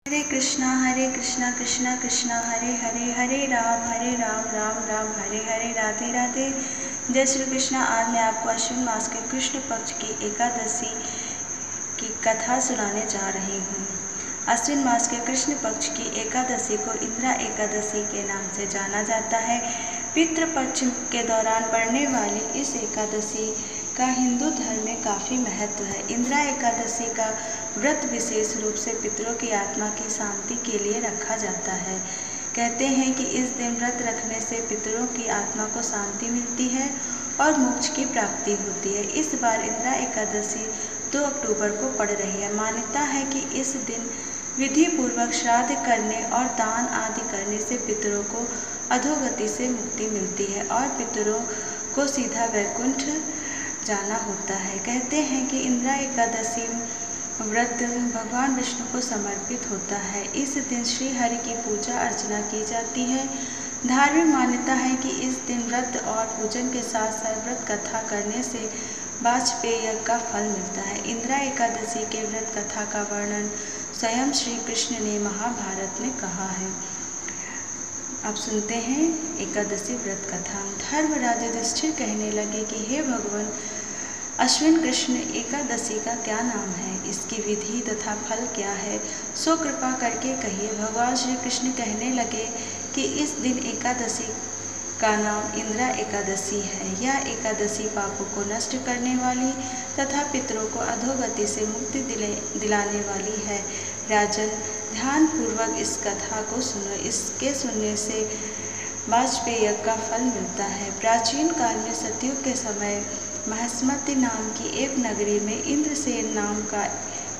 हरे कृष्णा कृष्णा कृष्णा हरे हरे, हरे राम राम राम हरे हरे, राधे राधे। जय श्री कृष्ण। आज मैं आपको अश्विन मास के कृष्ण पक्ष की एकादशी की कथा सुनाने जा रही हूँ। अश्विन मास के कृष्ण पक्ष की एकादशी को इंदिरा एकादशी के नाम से जाना जाता है। पितृपक्ष के दौरान पड़ने वाली इस एकादशी का हिंदू धर्म में काफ़ी महत्व है। इंदिरा एकादशी का व्रत विशेष रूप से पितरों की आत्मा की शांति के लिए रखा जाता है। कहते हैं कि इस दिन व्रत रखने से पितरों की आत्मा को शांति मिलती है और मोक्ष की प्राप्ति होती है। इस बार इंदिरा एकादशी 2 अक्टूबर को पड़ रही है। मान्यता है कि इस दिन विधि पूर्वक श्राद्ध करने और दान आदि करने से पितरों को अधोगति से मुक्ति मिलती है और पितरों को सीधा वैकुंठ जाना होता है। कहते हैं कि इंदिरा एकादशी व्रत भगवान विष्णु को समर्पित होता है। इस दिन श्री हरि की पूजा अर्चना की जाती है। धार्मिक मान्यता है कि इस दिन व्रत और पूजन के साथ साथ व्रत कथा करने से वाजपेय यज्ञ का फल मिलता है। इंदिरा एकादशी के व्रत कथा का वर्णन स्वयं श्री कृष्ण ने महाभारत में कहा है। अब सुनते हैं एकादशी व्रत कथा। धर्मराज युधिष्ठिर कहने लगे कि हे भगवान, अश्विन कृष्ण एकादशी का क्या नाम है, इसकी विधि तथा फल क्या है, सो कृपा करके कहिए। भगवान श्री कृष्ण कहने लगे कि इस दिन एकादशी का नाम इंदिरा एकादशी है। यह एकादशी पापों को नष्ट करने वाली तथा पितरों को अधोगति से मुक्ति दिलाने वाली है। राजन, ध्यान पूर्वक इस कथा को सुनो। इसके सुनने से वाजपेय यज्ञ का फल मिलता है। प्राचीन काल में सतयुग के समय महिष्मति नाम की एक नगरी में इंद्रसेन नाम का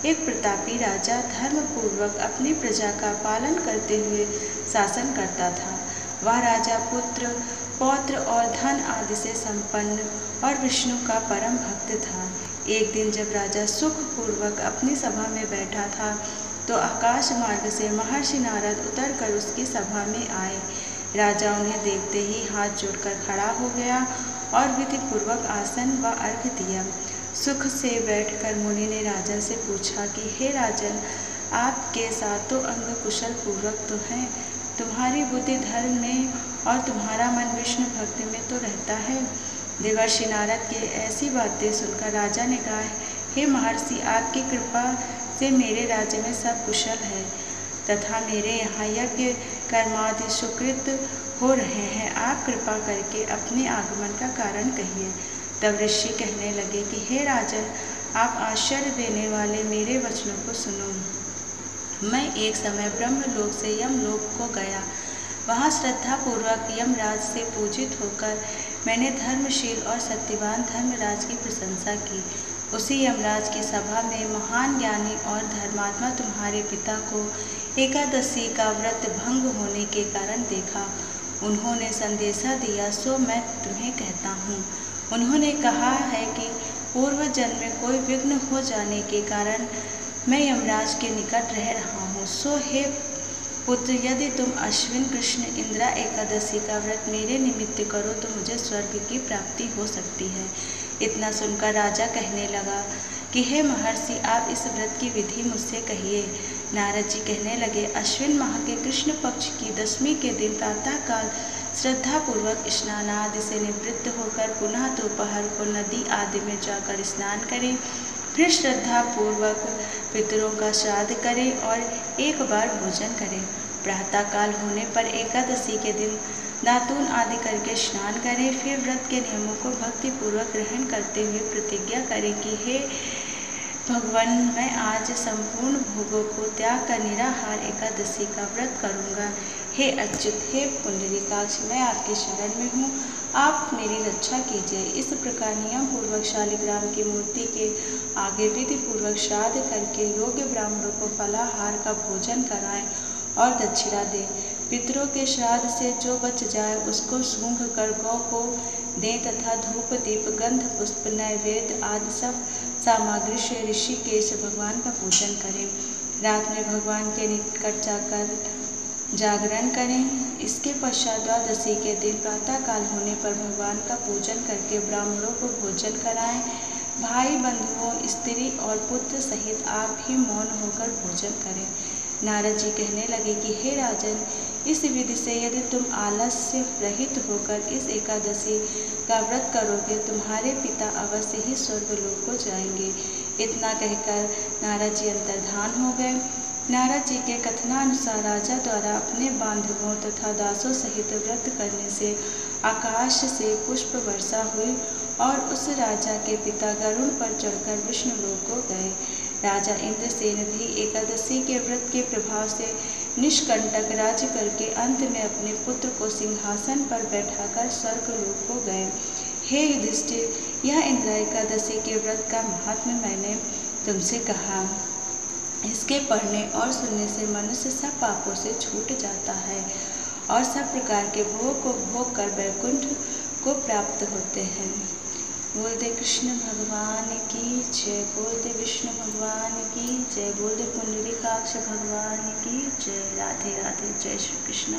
एक प्रतापी राजा धर्मपूर्वक अपनी प्रजा का पालन करते हुए शासन करता था। वह राजा पुत्र, पौत्र और धन आदि से संपन्न और विष्णु का परम भक्त था। एक दिन जब राजा सुखपूर्वक अपनी सभा में बैठा था तो आकाश मार्ग से महर्षि नारद उतरकर उसकी सभा में आए। राजा उन्हें देखते ही हाथ जोड़कर खड़ा हो गया और विधि पूर्वक आसन व अर्घ्य दिया। सुख से बैठकर मुनि ने राजा से पूछा कि हे राजन, आपके सातों अंग कुशल पूर्वक तो हैं, तुम्हारी बुद्धि धर्म में और तुम्हारा मन विष्णु भक्ति में तो रहता है। देवर्षि नारद की ऐसी बातें सुनकर राजा ने कहा, हे महर्षि, आपकी कृपा से मेरे राज्य में सब कुशल है तथा मेरे यहाँ यज्ञ कर्मादि सुकृत हो रहे हैं। आप कृपा करके अपने आगमन का कारण कहिए। तब ऋषि कहने लगे कि हे राजन, आप आश्चर्य देने वाले मेरे वचनों को सुनो। मैं एक समय ब्रह्मलोक से यमलोक को गया। वहाँ श्रद्धापूर्वक यमराज से पूजित होकर मैंने धर्मशील और सत्यवान धर्मराज की प्रशंसा की। उसी यमराज की सभा में महान ज्ञानी और धर्मात्मा तुम्हारे पिता को एकादशी का व्रत भंग होने के कारण देखा। उन्होंने संदेशा दिया, सो मैं तुम्हें कहता हूँ। उन्होंने कहा है कि पूर्व जन्म में कोई विघ्न हो जाने के कारण मैं यमराज के निकट रह रहा हूँ। सो हे पुत्र, यदि तुम अश्विन कृष्ण इंदिरा एकादशी का व्रत मेरे निमित्त करो तो मुझे स्वर्ग की प्राप्ति हो सकती है। इतना सुनकर राजा कहने लगा कि हे महर्षि, आप इस व्रत की विधि मुझसे कहिए। नारद जी कहने लगे, अश्विन माह के कृष्ण पक्ष की दशमी के दिन प्रातःकाल श्रद्धापूर्वक स्नान आदि से निवृत्त होकर पुनः दोपहर को नदी आदि में जाकर स्नान करें। फिर श्रद्धापूर्वक पितरों का श्राद्ध करें और एक बार भोजन करें। प्रातःकाल होने पर एकादशी के दिन दातून आदि करके स्नान करें। फिर व्रत के नियमों को भक्तिपूर्वक ग्रहण करते हुए प्रतिज्ञा करें कि हे भगवान, मैं आज संपूर्ण भोगों को त्याग कर निराहार एकादशी का व्रत करूँगा। हे अच्युत, हे पुंडरीकाक्ष, मैं आपकी शरण में हूँ, आप मेरी रक्षा कीजिए। इस प्रकार नियम पूर्वक शालिग्राम की मूर्ति के आगे विधि पूर्वक श्राद्ध करके योग्य ब्राह्मणों को फलाहार का भोजन कराएं और दक्षिणा दें। पितरों के श्राद्ध से जो बच जाए उसको सूंघ कर गौ को दें तथा धूप दीप गंध पुष्प नैवेद्य आदि सब सामग्री से ऋषिकेश भगवान का पूजन करें। रात में भगवान के निकट जाकर जागरण करें। इसके पश्चात द्वादशी के दिन प्रातःकाल होने पर भगवान का पूजन करके ब्राह्मणों को भोजन कराएं। भाई बंधुओं, स्त्री और पुत्र सहित आप भी मौन होकर भोजन करें। नारद जी कहने लगे कि हे राजन, इस विधि से यदि तुम आलस्य रहित होकर इस एकादशी का व्रत करोगे, तुम्हारे पिता अवश्य ही स्वर्गलोक को जाएंगे। इतना कहकर नारद जी अंतर्धान हो गए। नारद जी के कथनानुसार राजा द्वारा अपने बांधवों तथा दासों सहित व्रत करने से आकाश से पुष्प वर्षा हुई और उस राजा के पिता गरुड़ पर चढ़कर विष्णुलोक को गए। राजा इंद्रसेन भी एकादशी के व्रत के प्रभाव से निष्कंटक राज्य करके अंत में अपने पुत्र को सिंहासन पर बैठाकर स्वर्गलोक को गए। हे युधिष्ठिर, यह इंद्र एकादशी के व्रत का महात्म्य मैंने तुमसे कहा। इसके पढ़ने और सुनने से मनुष्य सब पापों से छूट जाता है और सब प्रकार के भोग को भोग कर वैकुंठ को प्राप्त होते हैं। बोल दे कृष्ण भगवान की जय, बोल दे विष्णु भगवान की जय, बोल दे पुंडरीकाक्ष भगवान की जय। राधे राधे। जय श्री कृष्ण।